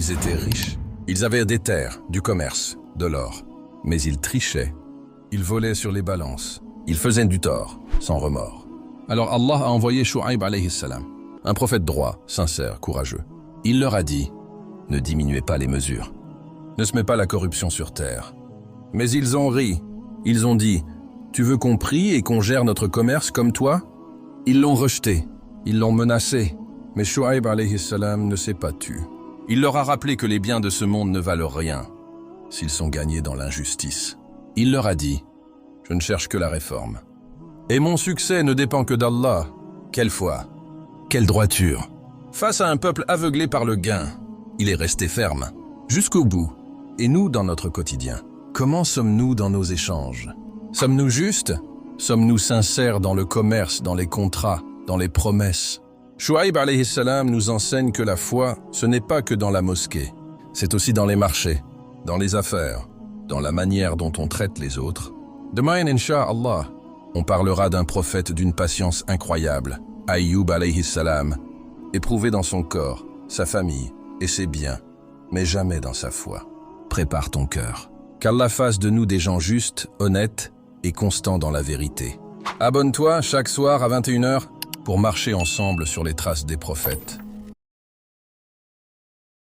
Ils étaient riches. Ils avaient des terres, du commerce, de l'or. Mais ils trichaient. Ils volaient sur les balances. Ils faisaient du tort, sans remords. Alors Allah a envoyé Shu'aib alayhi salam, un prophète droit, sincère, courageux. Il leur a dit, ne diminuez pas les mesures. Ne semez pas la corruption sur terre. Mais ils ont ri. Ils ont dit, tu veux qu'on prie et qu'on gère notre commerce comme toi? Ils l'ont rejeté. Ils l'ont menacé. Mais Shu'aib alayhi salam ne s'est pas tu. Il leur a rappelé que les biens de ce monde ne valent rien s'ils sont gagnés dans l'injustice. Il leur a dit, je ne cherche que la réforme. Et mon succès ne dépend que d'Allah. Quelle foi, quelle droiture. Face à un peuple aveuglé par le gain, il est resté ferme, jusqu'au bout. Et nous, dans notre quotidien, comment sommes-nous dans nos échanges? Sommes-nous justes? Sommes-nous sincères dans le commerce, dans les contrats, dans les promesses? Shu'aib alayhi salam nous enseigne que la foi, ce n'est pas que dans la mosquée. C'est aussi dans les marchés, dans les affaires, dans la manière dont on traite les autres. Demain, Inch'Allah, on parlera d'un prophète d'une patience incroyable, Ayyub alayhi salam, éprouvé dans son corps, sa famille et ses biens, mais jamais dans sa foi. Prépare ton cœur. Qu'Allah fasse de nous des gens justes, honnêtes et constants dans la vérité. Abonne-toi chaque soir à 21 h pour marcher ensemble sur les traces des prophètes.